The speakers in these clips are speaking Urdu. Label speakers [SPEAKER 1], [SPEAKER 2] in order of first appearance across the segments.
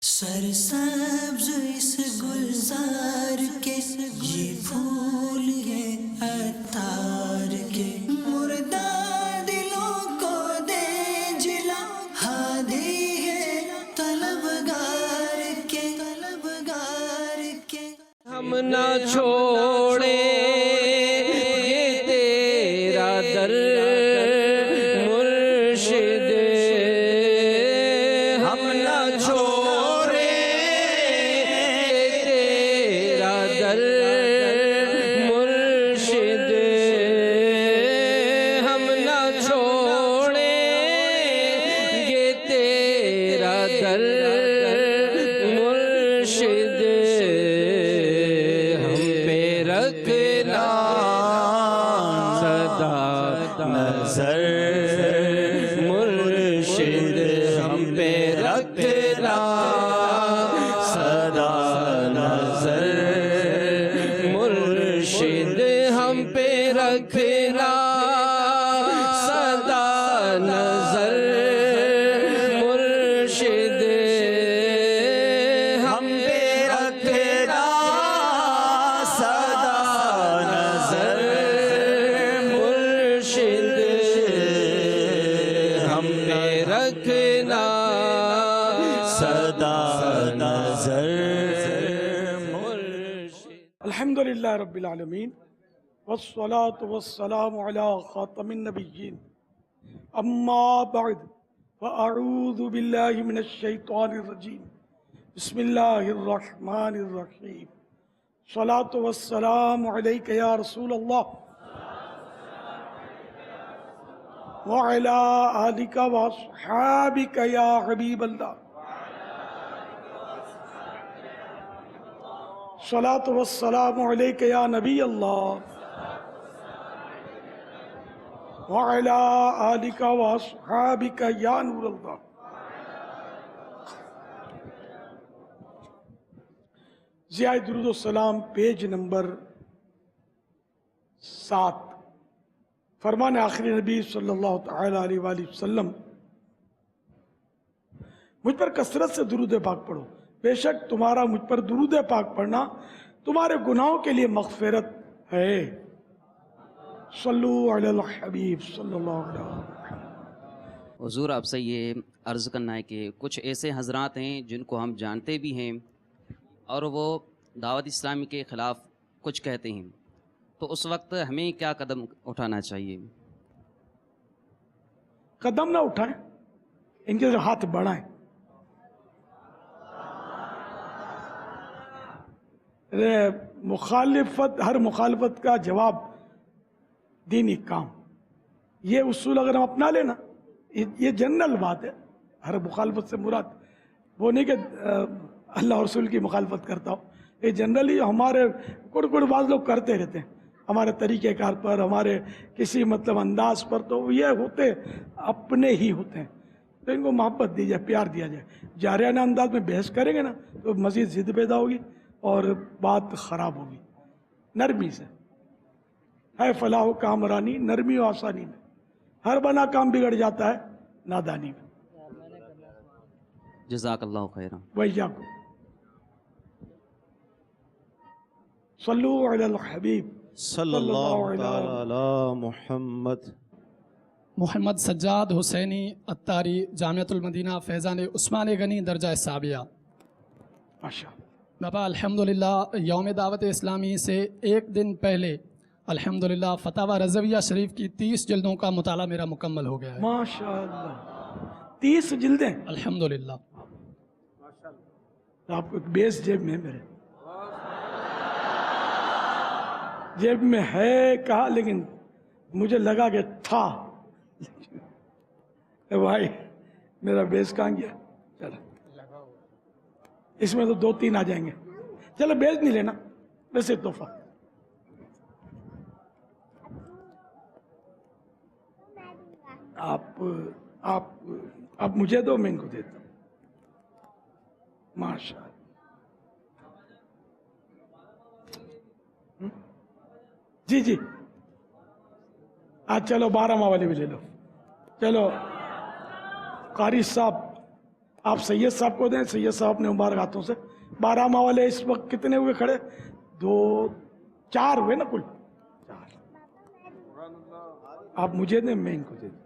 [SPEAKER 1] سرسبز اس گلزار کے یہ پھول یہ عطار کے مردہ دلوں کو دے جلا ہادی ہے طلبگار کے
[SPEAKER 2] ہم نہ چھوڑیں یہ تیرا در مرشد، ہم نہ چھوڑیں یہ تیرا در مرشد، ہم نہ چھوڑیں یہ تیرا در مرشد، رکھنا صدا نظر مرشد، ہم پہ رکھنا صدا نظر مرشد، ہم پہ رکھنا صدا نظر مرشد، ہم پہ رکھنا رکھنا صدا نظر مرشد۔
[SPEAKER 3] الحمدللہ رب العالمین والصلاة والسلام علی خاتم النبیین، اما بعد فاعوذ باللہ من الشیطان الرجیم، بسم اللہ الرحمن الرحیم، صلاة والسلام علیک یا رسول اللہ وعلا آلک واصحابک یا حبیب اللہ، صلاۃ والسلام علیک یا نبی اللہ وعلا آلک واصحابک یا نور اللہ۔ ضیاء درود و سلام پیج نمبر 7، فرمان آخری نبی صلی اللہ تعالی علیہ وآلہ وسلم، مجھ پر کثرت سے درود پاک پڑھو، بے شک تمہارا مجھ پر درود پاک پڑھنا تمہارے گناہوں کے لیے مغفرت ہے۔ صلو علی الحبیب صلی اللہ علیہ وسلم۔
[SPEAKER 4] حضور آپ سے یہ عرض کرنا ہے کہ کچھ ایسے حضرات ہیں جن کو ہم جانتے بھی ہیں اور وہ دعوت اسلامی کے خلاف کچھ کہتے ہیں، تو اس وقت ہمیں کیا قدم اٹھانا چاہیے؟
[SPEAKER 3] قدم نہ اٹھائیں، ان کے ہاتھ بڑھائیں۔ ہر مخالفت کا جواب دینی کام، یہ اصول اگر ہم اپنا لینا، یہ جنرل بات ہے۔ ہر مخالفت سے مراد وہ نہیں کہ اللہ رسول کی مخالفت کرتا ہو، یہ جنرلی ہمارے کڑ بعض لوگ کرتے رہتے ہیں، ہمارے طریقہ کار پر، ہمارے کسی انداز پر، تو یہ ہوتے اپنے ہی ہوتے ہیں، تو ان کو محبت دی جائے، پیار دیا جائے۔ جارحانہ انداز میں بحث کریں گے نا تو مزید ضد پیدا ہوگی اور بات خراب ہوگی۔ نرمی سے ہے فلاح و کامرانی، نرمی و آسانی میں، ہر بنا کام بگڑ جاتا ہے نادانی میں۔
[SPEAKER 4] جزاک اللہ خیرا۔
[SPEAKER 3] وإیاکم۔ صلو علی الحبیب
[SPEAKER 2] صلی اللہ علی محمد۔
[SPEAKER 5] محمد سجاد حسینی اتاری، جامعۃ المدینہ فیضان عثمان غنی، درجہ ثابیہ۔
[SPEAKER 3] ماشاء اللہ۔
[SPEAKER 5] بابا الحمدللہ یوم دعوت اسلامی سے ایک دن پہلے الحمدللہ فتاوی رضویہ شریف کی 30 جلدوں کا مطالعہ میرا مکمل ہو گیا ہے۔
[SPEAKER 3] ماشاء اللہ، 30 جلدیں
[SPEAKER 5] الحمدللہ۔
[SPEAKER 3] آپ کو ایک بیس جیب میں ہے، میرے جیب میں ہے کہا، لیکن مجھے لگا کہ تھا۔ بھائی میرا بیس کہاں گیا؟ چلو اس میں تو 2-3 آ جائیں گے، چلو بیس نہیں لینا، ویسے تحفہ۔ آپ مجھے دو، میں ان کو دیتا ہوں۔ ماشاء اللہ۔ جی آج چلو 12 والی بھی لے لو۔ چلو قاری صاحب آپ سید صاحب کو دیں. سید صاحب نے مبارک ہاتھوں سے 12 ماہ والے اس وقت کتنے ہوئے کھڑے؟ 2 4 ہوئے نا کل 4. آپ مجھے دیں, میں ان کو دے دوں.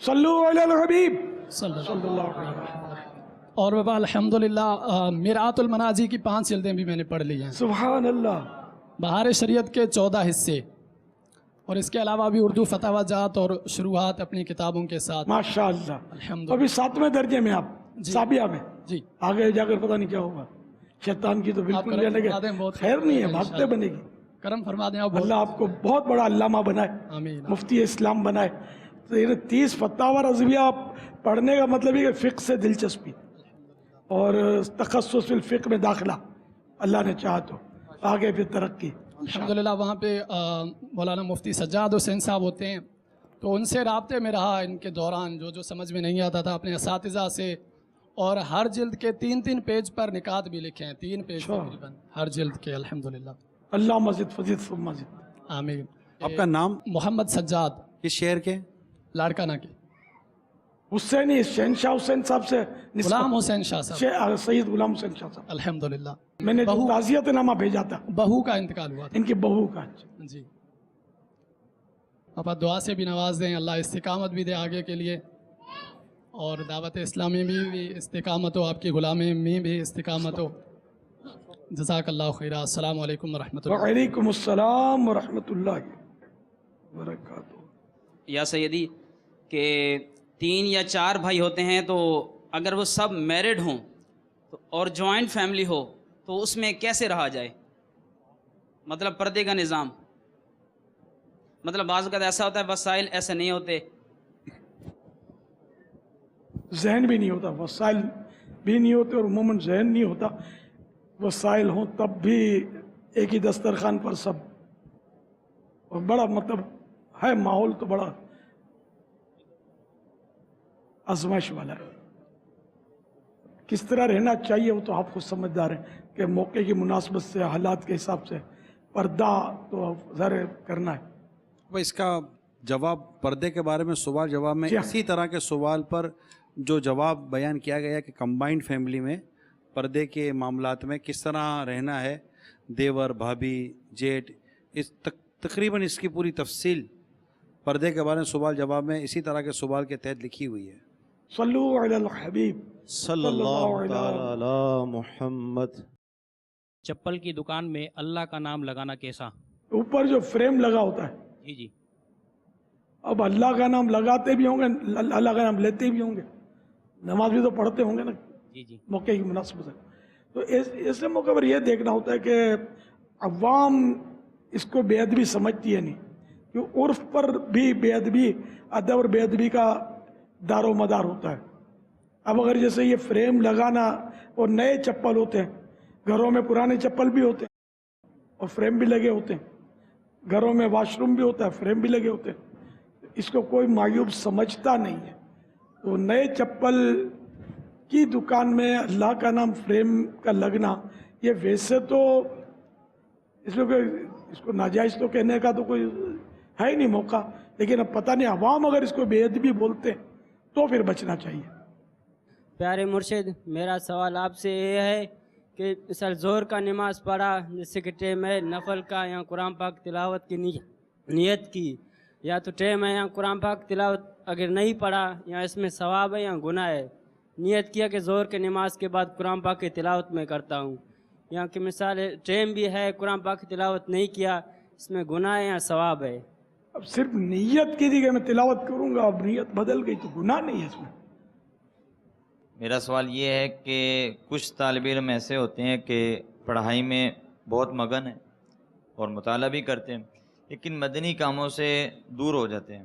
[SPEAKER 3] صلو علی الحبیب
[SPEAKER 5] صلی اللہ علیہ وسلم. اور بابا الحمدللہ میرات المناجی کی 5 جلدیں بھی میں نے پڑھ لی ہیں.
[SPEAKER 3] سبحان اللہ.
[SPEAKER 5] بہار شریعت کے 14 حصے, اور اس کے علاوہ بھی اردو فتاوی جات اور شروحات اپنی کتابوں کے ساتھ.
[SPEAKER 3] ماشاء اللہ.
[SPEAKER 5] الحمدللہ.
[SPEAKER 3] ابھی 7ویں درجے میں آپ, ثابیہ میں.
[SPEAKER 5] جی
[SPEAKER 3] آگے جا کر پتہ نہیں کیا ہوگا. شیطان کی تو بالکل
[SPEAKER 5] کرم
[SPEAKER 3] لگے
[SPEAKER 5] فرما دیں, بہت
[SPEAKER 3] خیر نہیں ہے, بھاگتے بنے گی.
[SPEAKER 5] کرم فرما دیں آپ.
[SPEAKER 3] اللہ آپ کو بہت بڑا علامہ بنائے,
[SPEAKER 5] آمین.
[SPEAKER 3] مفتی اسلام بنائے. تو یہ 30 فتاوی رضویہ آپ پڑھنے کا مطلب یہ کہ فقہ سے دلچسپی اور تخصص فی الفقہ میں داخلہ اللہ نے چاہا تو آگے پھر ترقی.
[SPEAKER 5] الحمدللہ وہاں پہ مولانا مفتی سجاد حسین صاحب ہوتے ہیں, تو ان سے رابطے میں رہا ان کے دوران. جو سمجھ میں نہیں آتا تھا اپنے اساتذہ سے, اور ہر جلد کے 3 پیج پر نکات بھی لکھے ہیں. 3 پیج تقریباً ہر جلد کے. الحمدللہ.
[SPEAKER 3] اللہ مزید فزید ثم مزید.
[SPEAKER 5] آمین.
[SPEAKER 6] آپ کا نام؟
[SPEAKER 5] محمد سجاد,
[SPEAKER 6] کس شہر کے؟
[SPEAKER 5] لاڑکانہ کے.
[SPEAKER 3] حسینی شہنشاہ حسین صاحب سے
[SPEAKER 5] غلام حسین شاہ صاحب.
[SPEAKER 3] سید غلام حسین شاہ صاحب.
[SPEAKER 5] الحمدللہ.
[SPEAKER 3] میں نے تعزیت نامہ بھیجا تھا,
[SPEAKER 5] بہو کا انتقال ہوا تھا
[SPEAKER 3] ان کی بہو کا.
[SPEAKER 5] جی. آپ دعا سے بھی نواز دیں, اللہ استقامت بھی دے آگے کے لیے, اور دعوت اسلامی میں بھی استقامت ہو, آپ کی غلامی میں بھی استقامت ہو. جزاک اللہ خیرہ. السلام علیکم ورحمۃ اللہ.
[SPEAKER 3] وعلیکم السلام ورحمۃ اللہ وبرکاتہ.
[SPEAKER 7] یا سیدی کہ 3 یا 4 بھائی ہوتے ہیں, تو اگر وہ سب میرڈ ہوں اور جوائنٹ فیملی ہو تو اس میں کیسے رہا جائے؟ مطلب پردے کا نظام, مطلب بعض اوقات ایسا ہوتا ہے وسائل ایسے نہیں ہوتے,
[SPEAKER 3] ذہن بھی نہیں ہوتا, وسائل بھی نہیں ہوتے, اور عموماً ذہن نہیں ہوتا. وسائل ہوں تب بھی ایک ہی دسترخوان پر سب, اور بڑا مطلب ہے ماحول تو بڑا آزمائش والا ہے. کس طرح رہنا چاہیے وہ تو آپ خود سمجھدار ہیں کہ موقع کی مناسبت سے, حالات کے حساب سے پردہ تو ظاہر کرنا ہے.
[SPEAKER 6] اس کا جواب پردے کے بارے میں سوال جواب میں اسی طرح کے سوال پر جو جواب بیان کیا گیا کہ کمبائنڈ فیملی میں پردے کے معاملات میں کس طرح رہنا ہے, دیور بھابھی جیٹ, اس تقریباً اس کی پوری تفصیل پردے کے بارے میں سوال جواب میں اسی طرح کے سوال کے تحت لکھی ہوئی ہے.
[SPEAKER 3] صلو علی الحبیب
[SPEAKER 2] صلی اللہ تعالی علی محمد.
[SPEAKER 8] چپل کی دکان میں اللہ کا نام لگانا کیسا؟
[SPEAKER 3] اوپر جو فریم لگا ہوتا ہے,
[SPEAKER 8] جی جی. اب
[SPEAKER 3] اللہ کا نام لگاتے بھی ہوں گے, اللہ کا نام لیتے بھی ہوں گے, نماز بھی تو پڑھتے ہوں گے نا
[SPEAKER 8] جی جی.
[SPEAKER 3] موقع کی مناسبت ہے. تو ایسے موقع پر یہ دیکھنا ہوتا ہے کہ عوام اس کو بے ادبی سمجھتی ہے نہیں, کہ عرف پر بھی بے ادبی, ادب اور بے ادبی کا دار و مدار ہوتا ہے. اب اگر جیسے یہ فریم لگانا, اور نئے چپل ہوتے ہیں, گھروں میں پرانے چپل بھی ہوتے ہیں اور فریم بھی لگے ہوتے ہیں, گھروں میں واش روم بھی ہوتا ہے, فریم بھی لگے ہوتے ہیں, اس کو کوئی معیوب سمجھتا نہیں ہے. تو نئے چپل کی دکان میں اللہ کا نام فریم کا لگنا, یہ ویسے تو اس کو ناجائز تو کہنے کا تو کوئی ہے ہی نہیں موقع, لیکن اب پتہ نہیں عوام اگر اس کو بے ادبی بولتے ہیں تو پھر بچنا چاہیے.
[SPEAKER 9] پیارے مرشد, میرا سوال آپ سے یہ ہے کہ مثال ظہر کا نماز پڑھا, جیسے کہ ٹائم ہے نفل کا, یا قرآن پاک تلاوت کی نیت کی, یا تو ٹائم ہے یا قرآن پاک تلاوت اگر نہیں پڑھا, یا اس میں ثواب ہے یا گناہ ہے. نیت کیا کہ ظہر کے نماز کے بعد قرآن پاک کی تلاوت میں کرتا ہوں, یا کہ مثال ٹائم بھی ہے قرآن پاک کی تلاوت نہیں کیا, اس میں گناہ ہے یا ثواب ہے؟
[SPEAKER 3] اب صرف نیت کی تھی کہ میں تلاوت کروں گا, اب نیت بدل گئی تو گناہ نہیں ہے اس میں.
[SPEAKER 10] میرا سوال یہ ہے کہ کچھ طالب علم ایسے ہوتے ہیں کہ پڑھائی میں بہت مگن ہیں اور مطالعہ بھی کرتے ہیں, لیکن مدنی کاموں سے دور ہو جاتے ہیں,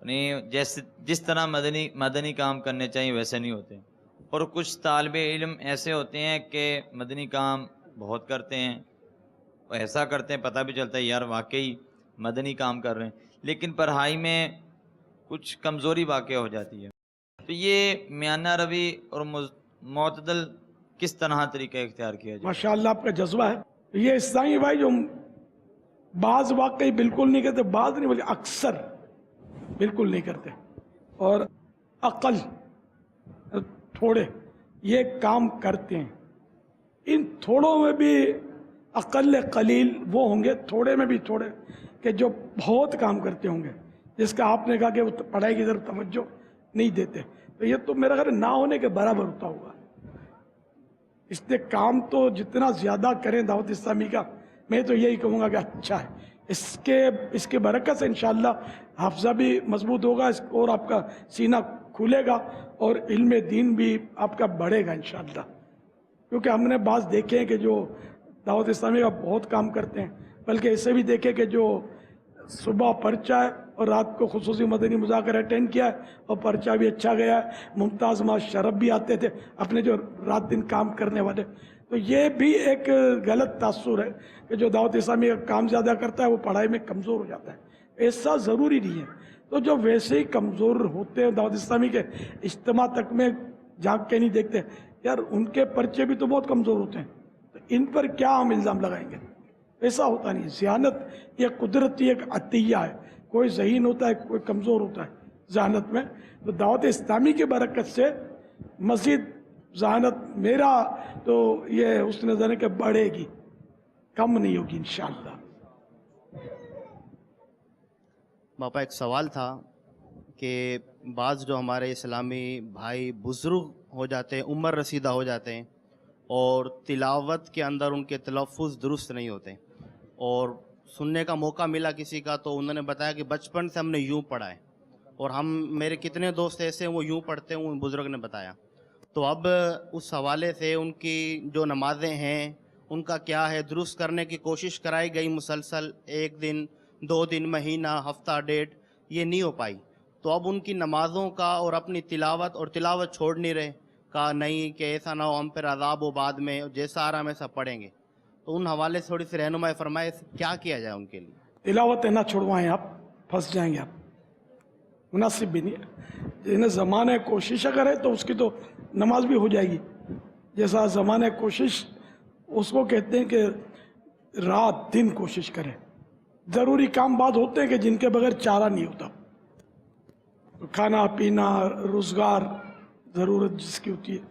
[SPEAKER 10] یعنی جس طرح مدنی کام کرنے چاہیے ویسے نہیں ہوتے. اور کچھ طالب علم ایسے ہوتے ہیں کہ مدنی کام بہت کرتے ہیں, ایسا کرتے ہیں پتہ بھی چلتا ہے یار واقعی مدنی کام کر رہے ہیں, لیکن پڑھائی میں کچھ کمزوری واقع ہو جاتی ہے. تو یہ میانہ روی اور معتدل کس طرح طریقہ اختیار کیا جائے؟
[SPEAKER 3] ماشاءاللہ آپ کا جذبہ ہے. یہ اسلامی بھائی جو بعض واقعی بالکل نہیں کرتے، بعض نہیں بلکہ اکثر بالکل نہیں کرتے، اور عقل تھوڑے یہ کام کرتے ہیں. ان تھوڑوں میں بھی اقل قلیل وہ ہوں گے، تھوڑے میں بھی تھوڑے، کہ جو بہت کام کرتے ہوں گے، جس کا آپ نے کہا کہ وہ پڑھائی کی طرف توجہ نہیں دیتے. تو یہ تو میرا خیال نہ ہونے کے برابر ہوتا ہوگا. اس لیے کام تو جتنا زیادہ کریں دعوت اسلامی کا، میں تو یہی کہوں گا کہ اچھا ہے. اس کے برکت سے انشاءاللہ حافظہ بھی مضبوط ہوگا اور آپ کا سینہ کھلے گا اور علم دین بھی آپ کا بڑھے گا انشاءاللہ. کیونکہ ہم نے بعض دیکھے ہیں کہ جو دعوت اسلامی کا بہت کام کرتے ہیں، بلکہ اسے بھی دیکھے کہ جو صبح پرچہ ہے اور رات کو خصوصی مدنی مذاکرہ اٹینڈ کیا ہے اور پرچہ بھی اچھا گیا ہے. ممتاز ما شرف بھی آتے تھے اپنے جو رات دن کام کرنے والے. تو یہ بھی ایک غلط تاثر ہے کہ جو دعوت اسلامی کا کام زیادہ کرتا ہے وہ پڑھائی میں کمزور ہو جاتا ہے. ایسا ضروری نہیں ہے. تو جو ویسے ہی کمزور ہوتے ہیں دعوت اسلامی کے اجتماع تک میں جھانک کے نہیں دیکھتے، یار ان کے پرچے بھی تو بہت کمزور ہوتے ہیں، تو ان پر کیا ہم الزام لگائیں گے؟ ایسا ہوتا نہیں. ذہانت یہ قدرتی ایک عطیہ ہے. کوئی ذہین ہوتا ہے، کوئی کمزور ہوتا ہے ذہانت میں. تو دعوت اسلامی کی برکت سے مزید ذہانت میرا تو یہ حسن نظر ہے کہ بڑھے گی، کم نہیں ہوگی انشاءاللہ.
[SPEAKER 11] باپا ایک سوال تھا کہ بعض جو ہمارے اسلامی بھائی بزرگ ہو جاتے ہیں، عمر رسیدہ ہو جاتے ہیں، اور تلاوت کے اندر ان کے تلفظ درست نہیں ہوتے، اور سننے کا موقع ملا کسی کا تو انہوں نے بتایا کہ بچپن سے ہم نے یوں پڑھا ہے، اور میرے کتنے دوست ایسے ہیں وہ یوں پڑھتے ہیں، ان بزرگ نے بتایا. تو اب اس حوالے سے ان کی جو نمازیں ہیں ان کا کیا ہے؟ درست کرنے کی کوشش کرائی گئی مسلسل، 1 دن 2 دن مہینہ ہفتہ ڈیٹ، یہ نہیں ہو پائی. تو اب ان کی نمازوں کا اور اپنی تلاوت چھوڑ نہیں رہے، کہا نہیں کہ ایسا نہ ہو ہم پھر عذاب ہو بعد میں، جیسا آ رہا ہم ایسا پڑھیں گے. تو ان حوالے سے تھوڑی سی رہنمائی فرمائے، کیا کیا جائے ان کے لیے؟
[SPEAKER 3] تلاوت نہ چھوڑوائیں، آپ پھنس جائیں گے، آپ مناسب بھی نہیں ہے. جنہیں زمانہ کوشش اگر ہے تو اس کی تو نماز بھی ہو جائے گی. جیسا زمانہ کوشش اس کو کہتے ہیں کہ رات دن کوشش کریں. ضروری کام بعد ہوتے ہیں کہ جن کے بغیر چارہ نہیں ہوتا، کھانا پینا روزگار ضرورت جس کی ہوتی ہے.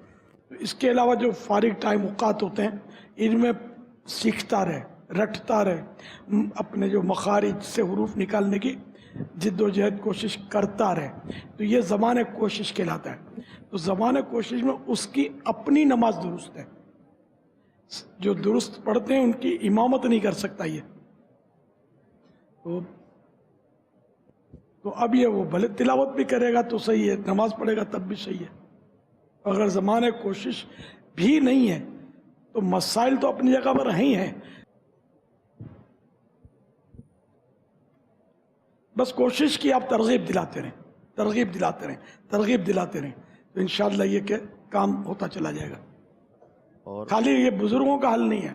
[SPEAKER 3] اس کے علاوہ جو فارغ ٹائم اوقات ہوتے ہیں ان میں سیکھتا رہے، رٹتا رہے، اپنے جو مخارج سے حروف نکالنے کی جد و جہد کوشش کرتا رہے. تو یہ زمانہ کوشش کہلاتا ہے. تو زمانہ کوشش میں اس کی اپنی نماز درست ہے. جو درست پڑھتے ہیں ان کی امامت نہیں کر سکتا یہ. تو اب یہ وہ بھلے تلاوت بھی کرے گا تو صحیح ہے، نماز پڑھے گا تب بھی صحیح ہے. اگر زمانہ کوشش بھی نہیں ہے تو مسائل تو اپنی جگہ پر ہی ہیں. بس کوشش کی آپ ترغیب دلاتے رہیں تو انشاءاللہ یہ کہ کام ہوتا چلا جائے گا.
[SPEAKER 11] اور
[SPEAKER 3] خالی یہ بزرگوں کا حل نہیں ہے،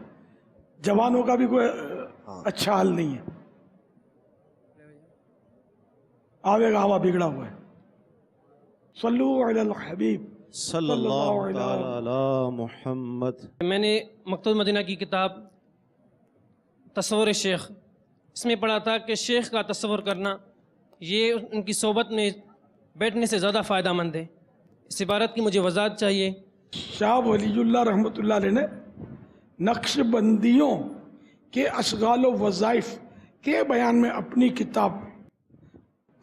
[SPEAKER 3] جوانوں کا بھی کوئی اچھا حل نہیں ہے. آوے گا ہوا بگڑا ہوا ہے. صلو علی الحبیب
[SPEAKER 2] صلی اللہ تعالی علی محمد.
[SPEAKER 8] میں نے مکتبۃ مدینہ کی کتاب تصور شیخ، اس میں پڑھا تھا کہ شیخ کا تصور کرنا یہ ان کی صحبت میں بیٹھنے سے زیادہ فائدہ مند ہے. اس عبارت کی مجھے وضاحت چاہیے.
[SPEAKER 3] شاہ ولی اللہ رحمۃ اللہ علیہ نے نقش بندیوں کے اشغال و وظائف کے بیان میں اپنی کتاب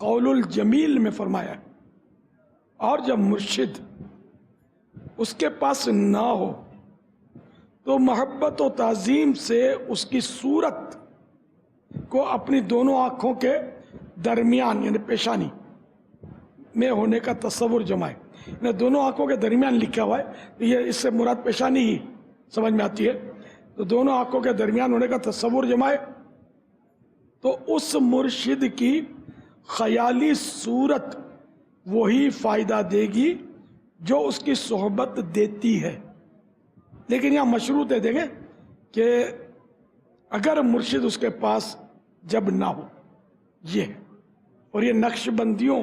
[SPEAKER 3] قول الجمیل میں فرمایا، اور جب مرشد اس کے پاس نہ ہو تو محبت و تعظیم سے اس کی صورت کو اپنی دونوں آنکھوں کے درمیان یعنی پیشانی میں ہونے کا تصور جمائے. یعنی دونوں آنکھوں کے درمیان لکھا ہوا ہے، یہ اس سے مراد پیشانی ہی سمجھ میں آتی ہے. تو دونوں آنکھوں کے درمیان ہونے کا تصور جمائے تو اس مرشد کی خیالی صورت وہی فائدہ دے گی جو اس کی صحبت دیتی ہے. لیکن یہاں مشروط ہے دیکھیں کہ اگر مرشد اس کے پاس جب نہ ہو، یہ اور یہ نقش بندیوں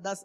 [SPEAKER 12] 10